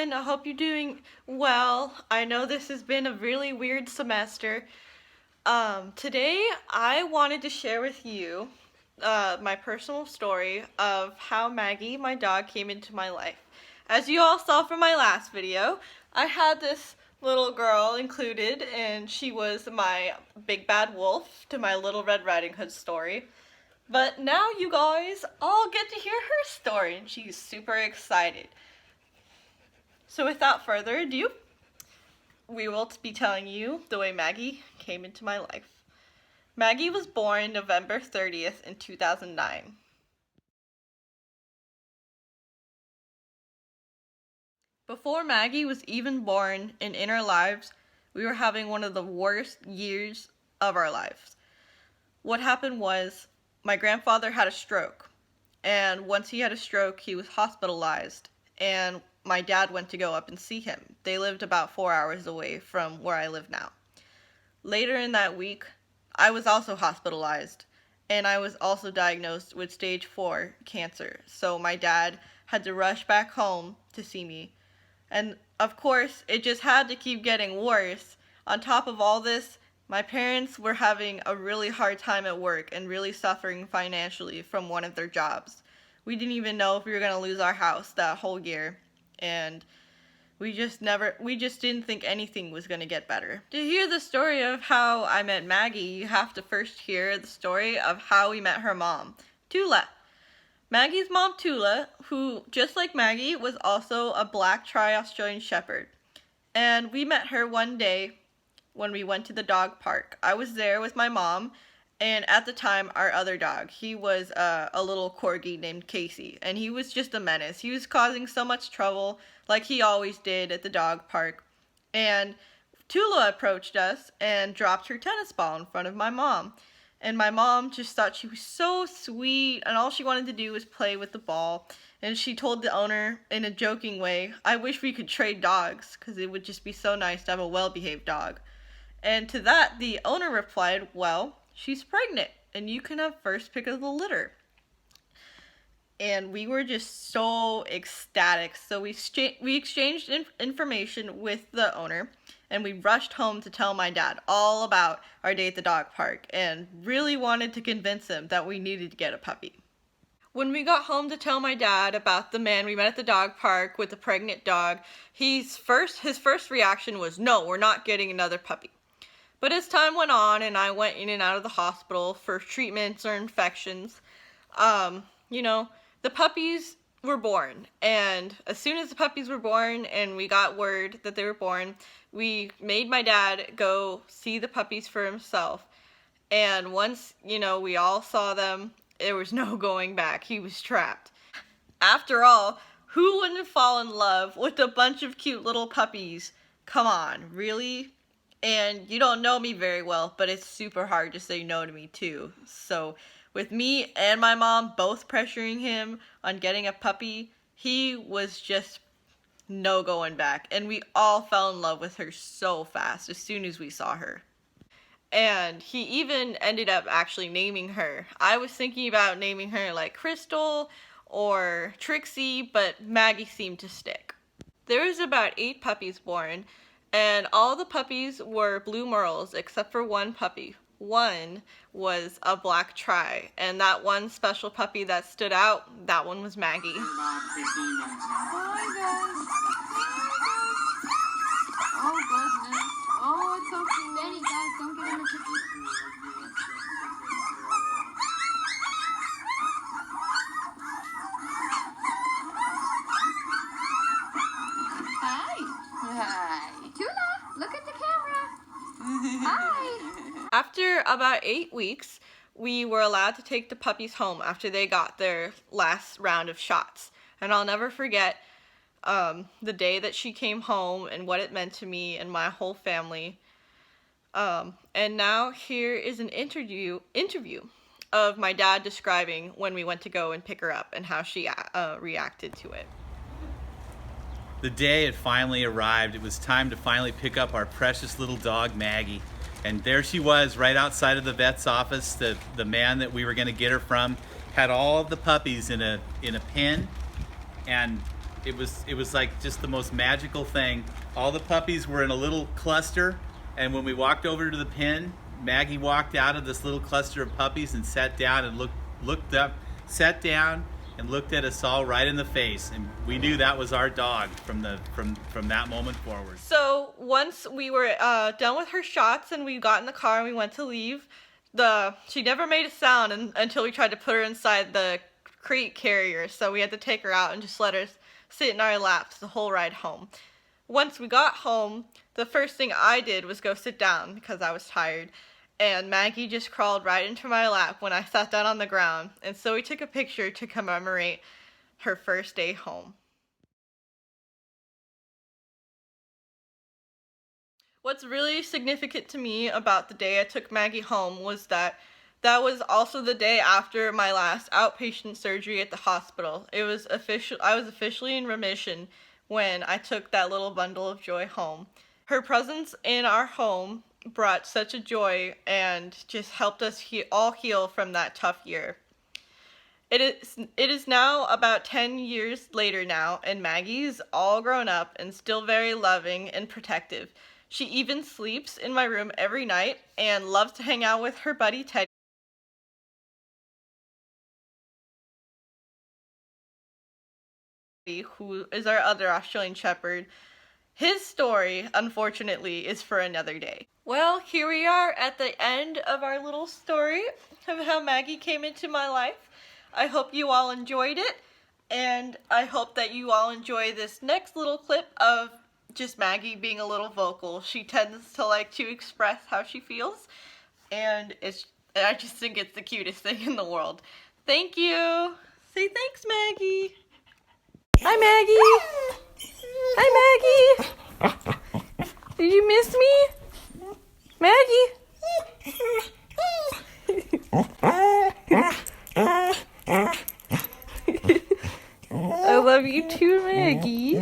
everyone. I hope you're doing well. I know this has been a really weird semester. Today I wanted to share with you my personal story of how Maggie, my dog, came into my life. As you all saw from my last video, I had this little girl included, and she was my big bad wolf to my Little Red Riding Hood story. But now you guys all get to hear her story, and she's super excited. So without further ado, we will be telling you the way Maggie came into my life. Maggie was born November 30th in 2009. Before Maggie was even born and in our lives, we were having one of the worst years of our lives. What happened was, my grandfather had a stroke, and once he had a stroke, he was hospitalized, and my dad went to go up and see him. They lived about 4 hours away from where I live now. Later in that week, I was also hospitalized, and I was also diagnosed with stage 4 cancer, so my dad had to rush back home to see me. And of course, it just had to keep getting worse. On top of all this, my parents were having a really hard time at work and really suffering financially from one of their jobs. We didn't even know if we were going to lose our house that whole year, and we just didn't think anything was going to get better. To hear the story of how I met Maggie, you have to first hear the story of how we met her mom, Tula. Maggie's mom, Tula, who, just like Maggie, was also a black Tri-Australian Shepherd. And we met her one day when we went to the dog park. I was there with my mom, and at the time, our other dog. He was a little corgi named Casey, and he was just a menace. He was causing so much trouble, like he always did at the dog park. And Tula approached us and dropped her tennis ball in front of my mom. And my mom just thought she was so sweet, and all she wanted to do was play with the ball. And she told the owner in a joking way, "I wish we could trade dogs, because it would just be so nice to have a well-behaved dog." And to that, the owner replied, "Well, she's pregnant, and you can have first pick of the litter." And we were just so ecstatic. So we exchanged information with the owner, and we rushed home to tell my dad all about our day at the dog park, and really wanted to convince him that we needed to get a puppy. When we got home to tell my dad about the man we met at the dog park with the pregnant dog, his first reaction was, "No, we're not getting another puppy." But as time went on and I went in and out of the hospital for treatments or infections, the puppies were born. And as soon as the puppies were born and we got word that they were born, we made my dad go see the puppies for himself. And once, we all saw them, there was no going back. He was trapped. After all, who wouldn't fall in love with a bunch of cute little puppies? Come on, really? And you don't know me very well, but it's super hard to say no to me too. So with me and my mom both pressuring him on getting a puppy, he was just no going back. And we all fell in love with her so fast as soon as we saw her. And he even ended up actually naming her. I was thinking about naming her like Crystal or Trixie, but Maggie seemed to stick. There was about 8 puppies born, and all the puppies were blue merles except for one puppy. One was a black tri, and that one special puppy that stood out, that one was Maggie. About 15 minutes now. Hi guys. Oh goodness. Oh, it's so cute. Benny, guys, don't get in the cookie. Hi. Tula, look at the camera. Hi. After about 8 weeks, we were allowed to take the puppies home after they got their last round of shots. And I'll never forget the day that she came home and what it meant to me and my whole family. And now here is an interview of my dad describing when we went to go and pick her up and how she reacted to it. The day it finally arrived, it was time to finally pick up our precious little dog, Maggie. And there she was, right outside of the vet's office. The man that we were going to get her from had all of the puppies in a pen, and it was like just the most magical thing. All the puppies were in a little cluster, and when we walked over to the pen, Maggie walked out of this little cluster of puppies and sat down and looked up, sat down and looked at us all right in the face, and we knew that was our dog from that moment forward. So once we were done with her shots and we got in the car and we went to leave, she never made a sound until we tried to put her inside the crate carrier. So we had to take her out and just let her sit in our laps the whole ride home. Once we got home, the first thing I did was go sit down because I was tired. And Maggie just crawled right into my lap when I sat down on the ground. And so we took a picture to commemorate her first day home. What's really significant to me about the day I took Maggie home was that was also the day after my last outpatient surgery at the hospital. I was officially in remission when I took that little bundle of joy home. Her presence in our home brought such a joy and just helped us all heal from that tough year. It is now about 10 years later now, and Maggie's all grown up and still very loving and protective. She even sleeps in my room every night and loves to hang out with her buddy Teddy, who is our other Australian Shepherd. His story, unfortunately, is for another day. Well, here we are at the end of our little story of how Maggie came into my life. I hope you all enjoyed it, and I hope that you all enjoy this next little clip of just Maggie being a little vocal. She tends to like to express how she feels, and I just think it's the cutest thing in the world. Thank you. Say thanks, Maggie. Hi, Maggie. Hi, Maggie. Did you miss me? Maggie. I love you too, Maggie.